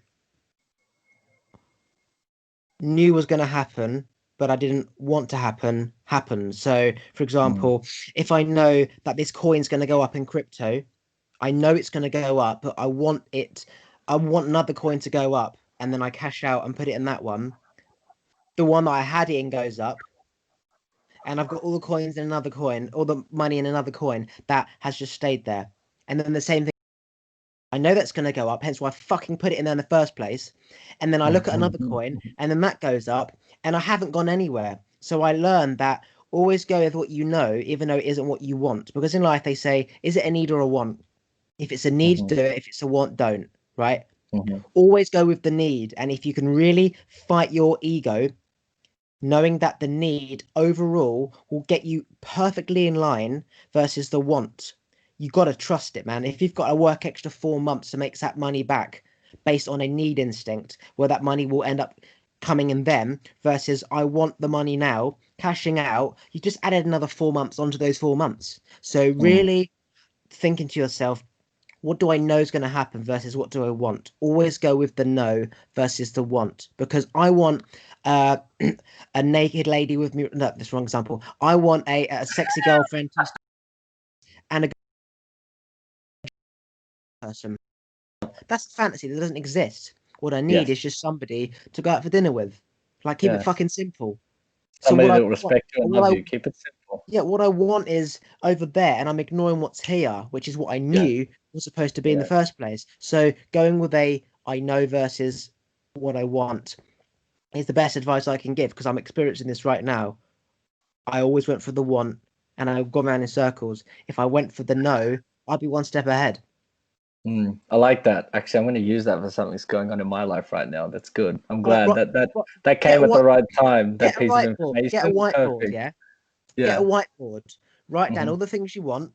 knew was going to happen, but I didn't want to happen, happened. So, for Mm, example, if I know that this coin's going to go up in crypto, I know it's going to go up, but I want another coin to go up, and then I cash out and put it in that one. The one that I had in goes up, and I've got all the coins in another coin, all the money in another coin that has just stayed there. And then the same thing, I know that's going to go up, hence why I fucking put it in there in the first place. And then I look at another coin, and then that goes up, and I haven't gone anywhere. So I learned that always go with what you know, even though it isn't what you want. Because in life, they say, is it a need or a want? If it's a need, mhm, do it. If it's a want, don't. Right? mhm, Always go with the need. And if you can really fight your ego, knowing that the need overall will get you perfectly in line versus the want. You got to trust it, man. If you've got to work extra 4 months to make that money back based on a need instinct, where that money will end up coming in them versus I want the money now, cashing out, you just added another 4 months onto those 4 months. So mm. really thinking to yourself, what do I know is going to happen versus what do I want? Always go with the no versus the want because I want uh, a naked lady with me. No, that's the wrong example. I want a sexy girlfriend and a good person. That's fantasy that doesn't exist. What I need Yes. is just somebody to go out for dinner with. Like keep it Yes. fucking simple. So Somebody what I that will want, respect you and what love I you. Keep it simple. yeah, what I want is over there, and I'm ignoring what's here, which is what I Yeah. knew was supposed to be in the Yeah. first place. So going with a I know versus what I want is the best advice I can give because I'm experiencing this right now. I always went for the want and I've gone around in circles. If I went for the no, I'd be one step ahead. I like that. Actually, I'm going to use that for something that's going on in my life right now. That's good. I'm All right, glad that that get came a at the right time. That get a piece of whiteboard. Get a information. whiteboard, Perfect. yeah? Get a Yeah. whiteboard. Write down Hmm. all the things you want,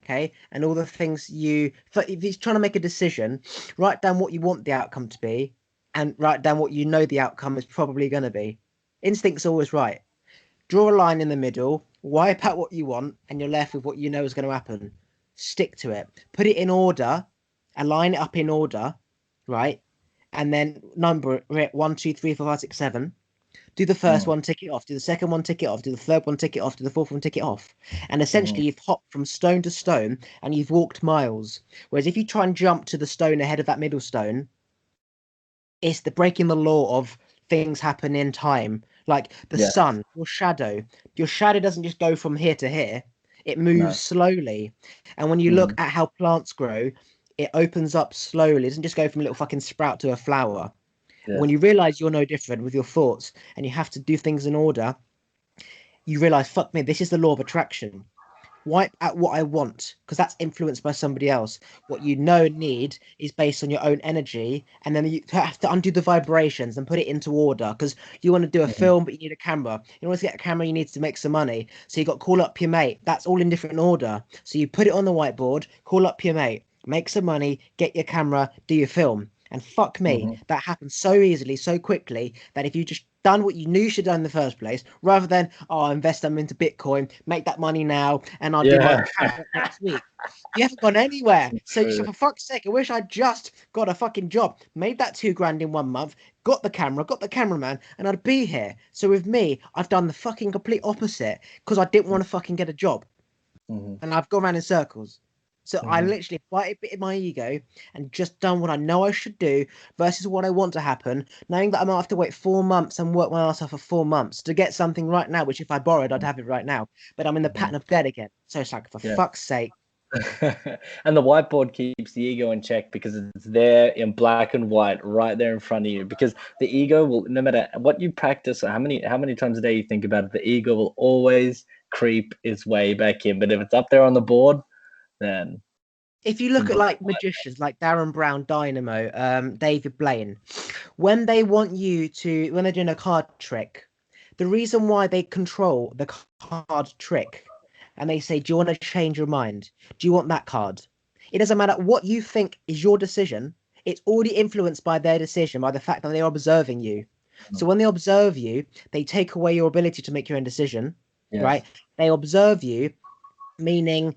okay? And all the things if he's trying to make a decision, write down what you want the outcome to be and write down what you know the outcome is probably going to be. Instinct's always right. Draw a line in the middle, wipe out what you want, and you're left with what you know is going to happen. Stick to it. Put it in order, align it up in order, right? And then number it 1, 2, 3, 4, 5, 6, 7. Do the first Mm, one, tick it off. Do the second one, tick it off. Do the third one, tick it off. Do the fourth one, tick it off. And mhm. essentially, you've hopped from stone to stone and you've walked miles. Whereas if you try and jump to the stone ahead of that middle stone, it's the breaking the law of things happen in time. Like the Yes. sun, your shadow doesn't just go from here to here, it moves No. slowly. And when you look Hmm. at how plants grow, it opens up slowly. It doesn't just go from a little fucking sprout to a flower. And Yes. when you realize you're no different with your thoughts and you have to do things in order, you realize, fuck me, this is the law of attraction. Wipe out what I want because that's influenced by somebody else. What you know and need is based on your own energy, and then you have to undo the vibrations and put it into order because you want to do a Hmm. film, but you need a camera. In order to get a camera, you need to make some money. So you got to call up your mate. That's all in different order. So you put it on the whiteboard, call up your mate, make some money, get your camera, do your film. And fuck me, Hmm. that happens so easily, so quickly that if you just done what you knew you should have done in the first place, rather than invest them into Bitcoin, make that money now, and I'll do my Yeah. cash out next week. You haven't gone anywhere. So True. for fuck's sake, I wish I just got a fucking job, made that 2 grand in 1 month, got the camera, got the cameraman, and I'd be here. So with me, I've done the fucking complete opposite because I didn't want to fucking get a job, Hmm. and I've gone around in circles. So I Mhm. literally fight a bit in my ego and just done what I know I should do versus what I want to happen, knowing that I might have to wait 4 months and work my ass off for 4 months to get something right now, which if I borrowed, I'd have it right now. But I'm in the Mhm. pattern of debt again. So it's like, for Yeah. fuck's sake. And the whiteboard keeps the ego in check because it's there in black and white right there in front of you, because the ego will, no matter what you practice or how many times a day you think about it, the ego will always creep its way back in. But if it's up there on the board, then If you it's in look at black like and white. magicians like Darren Brown, Dynamo, David Blaine, when they want you to, when they're doing a card trick, the reason why they control the card trick and they say, do you want to change your mind? Do you want that card? It doesn't matter what you think is your decision. It's already influenced by their decision, by the fact that they are observing you. So when they observe you, they take away your ability to make your own decision, Yes. right? They observe you, meaning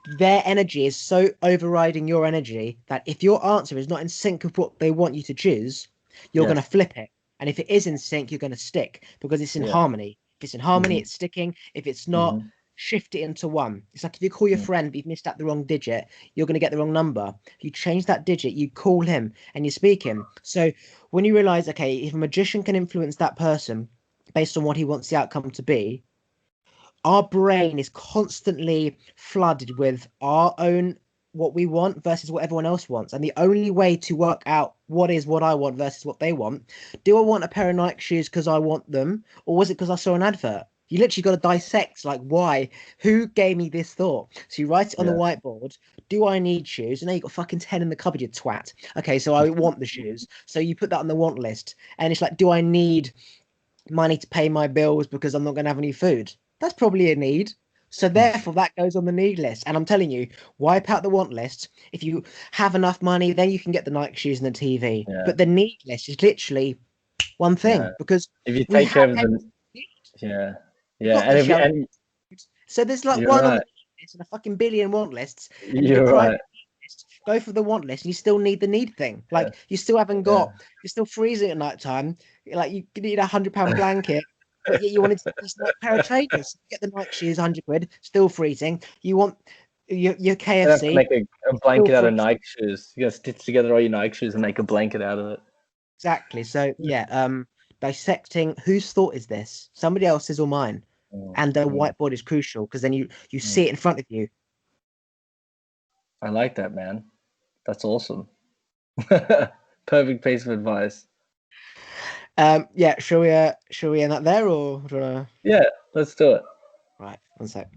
their energy is so overriding your energy that if your answer is not in sync with what they want you to choose, you're going to Yes. flip it. And if it is in sync, you're going to stick because it's in Yeah. harmony. If it's in harmony, Hmm. it's sticking. If it's not, Hmm. shift it into one. It's like if you call your friend, but you've missed out the wrong digit, you're going to get the wrong number. If you change that digit, you call him and you speak him. So when you realize, okay, if a magician can influence that person based on what he wants the outcome to be, our brain is constantly flooded with our own what we want versus what everyone else wants. And the only way to work out what is what I want versus what they want, do I want a pair of Nike shoes because I want them, or was it because I saw an advert? You literally got to dissect, like, why? Who gave me this thought? So you write it on the Yeah. whiteboard. Do I need shoes? And now you got fucking 10 in the cupboard, you twat. Okay, so I want the shoes. So you put that on the want list. And it's like, do I need money to pay my bills because I'm not going to have any food? That's probably a need. So therefore, that goes on the need list. And I'm telling you, wipe out the want list. If you have enough money, then you can get the Nike shoes and the TV. Yeah. But the need list is literally one Yeah. thing because If you we take care have of everything the, we need. yeah, You yeah, got and this, if you, young. and So there's like you're one on the right, need list and a fucking billion want lists, and you you're deprive right. the need list. Go for the want list, and you still need the need thing. Yeah, Like you still haven't yeah. got, you're still freezing at night time. Like you need £100 blanket, but yet you wanted this pair of trainers. Get the Nike shoes, 100 quid, still freezing. You want your You have to KFC, make a it's still blanket out of freezing. Nike shoes. You gotta stitch together all your Nike shoes and make a blanket out of it. Exactly. So yeah, dissecting whose thought is this? Somebody else's or mine? Mm, And the mm, whiteboard is crucial because then you mm. see it in front of you. I like that, man. That's awesome. Perfect piece of advice. Yeah, shall we end that there or do you wanna... Yeah, let's do it. Right, one sec.